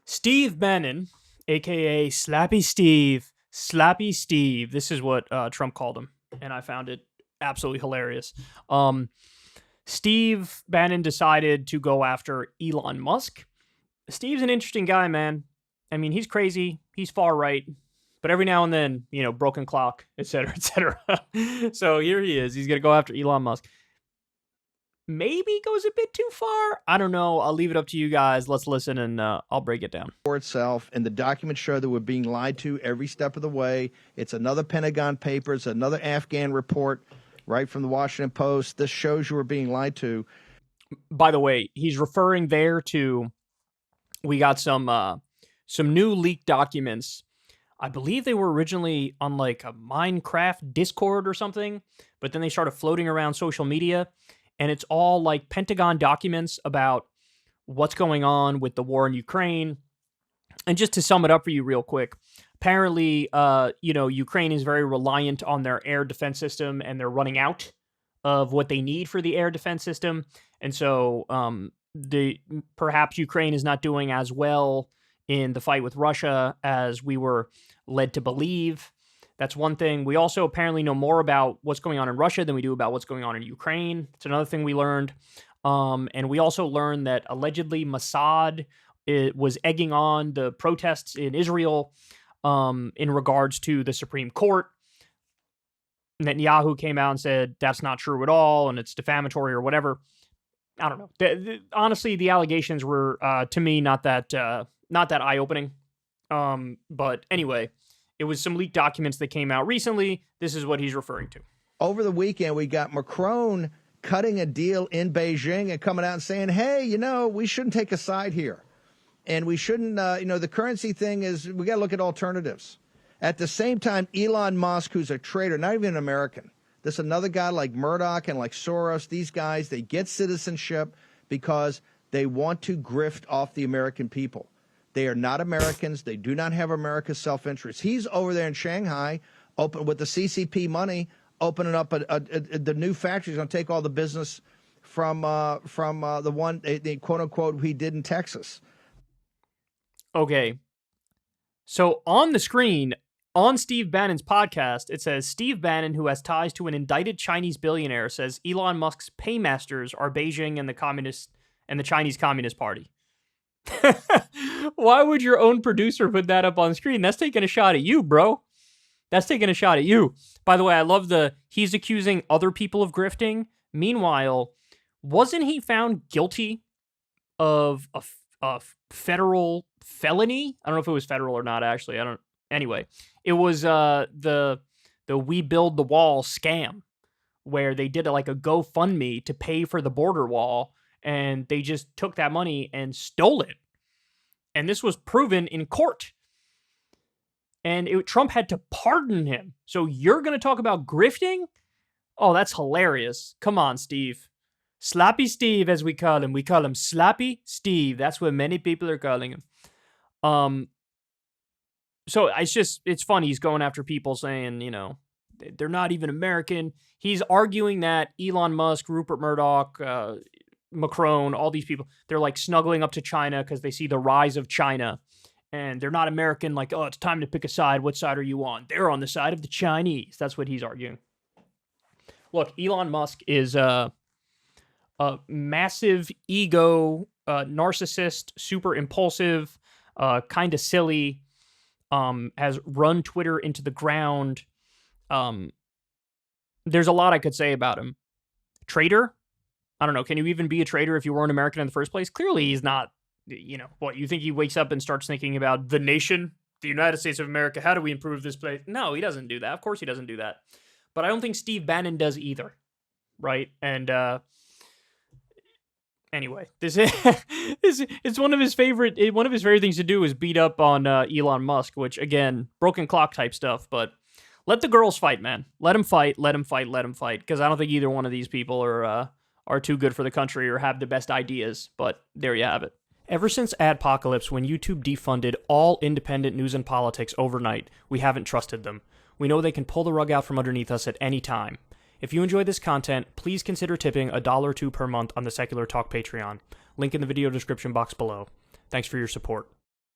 Steve Bannon, aka Slappy Steve. This is what Trump called him, and I found it absolutely hilarious. Steve Bannon decided to go after Elon Musk. Steve's an interesting guy, man. I mean, he's crazy, he's far right, but every now and then, broken clock, etc., etc. So here he is. He's gonna go after Elon Musk. Maybe goes a bit too far. I don't know. I'll leave it up to you guys. Let's listen, and I'll break it down. For itself, and the documents show that we're being lied to every step of the way. It's another Pentagon paper. It's another Afghan report, right from the Washington Post. This shows you we're being lied to. By the way, he's referring there to, we got some new leaked documents. I believe they were originally on like a Minecraft Discord or something, but then they started floating around social media. And it's all like Pentagon documents about what's going on with the war in Ukraine. And just to sum it up for you real quick, apparently, Ukraine is very reliant on their air defense system, and they're running out of what they need for the air defense system. And so perhaps Ukraine is not doing as well in the fight with Russia as we were led to believe. That's one thing. We also apparently know more about what's going on in Russia than we do about what's going on in Ukraine. It's another thing we learned. And we also learned that allegedly Mossad was egging on the protests in Israel in regards to the Supreme Court. Netanyahu came out and said that's not true at all, and it's defamatory or whatever. I don't know. Honestly, the allegations were, to me, not that eye-opening. But anyway, it was some leaked documents that came out recently. This is what he's referring to. Over the weekend, we got Macron cutting a deal in Beijing and coming out and saying, hey, we shouldn't take a side here. And we shouldn't, the currency thing is, we got to look at alternatives. At the same time, Elon Musk, who's a traitor, not even an American, this another guy like Murdoch and like Soros, these guys, they get citizenship because they want to grift off the American people. They are not Americans. They do not have America's self-interest. He's over there in Shanghai, open with the CCP money, opening up the new factory. He's going to take all the business from the one, the quote-unquote, he did in Texas. Okay. So on the screen, on Steve Bannon's podcast, it says, Steve Bannon, who has ties to an indicted Chinese billionaire, says Elon Musk's paymasters are Beijing and the Chinese Communist Party. Why would your own producer put that up on screen? That's taking a shot at you, bro. That's taking a shot at you. By the way, I love he's accusing other people of grifting. Meanwhile, wasn't he found guilty of a federal felony? I don't know if it was federal or not, actually. Anyway, it was the We Build the Wall scam, where they did like a GoFundMe to pay for the border wall, and they just took that money and stole it. And this was proven in court. And Trump had to pardon him. So you're going to talk about grifting? Oh, that's hilarious. Come on, Steve. Slappy Steve, as we call him. We call him Slappy Steve. That's what many people are calling him. So it's funny. He's going after people saying, they're not even American. He's arguing that Elon Musk, Rupert Murdoch, Macron, all these people, they're like snuggling up to China because they see the rise of China, and they're not American. Like, oh, it's time to pick a side. What side are you on? They're on the side of the Chinese. That's what he's arguing. Look, Elon Musk is a massive ego, narcissist, super impulsive, kind of silly, has run Twitter into the ground. There's a lot I could say about him. Traitor? I don't know. Can you even be a traitor if you weren't American in the first place? Clearly, he's not. What, you think he wakes up and starts thinking about the nation, the United States of America? How do we improve this place? No, he doesn't do that. Of course he doesn't do that. But I don't think Steve Bannon does either. Right? And anyway, it's one of his favorite things to do is beat up on Elon Musk, which, again, broken clock type stuff. But let the girls fight, man. Let them fight. Because I don't think either one of these people are too good for the country or have the best ideas. But there you have it. Ever since Adpocalypse, when YouTube defunded all independent news and politics overnight, we haven't trusted them. We know they can pull the rug out from underneath us at any time. If you enjoy this content, please consider tipping $1 or $2 per month on the Secular Talk Patreon. Link in the video description box below. Thanks for your support.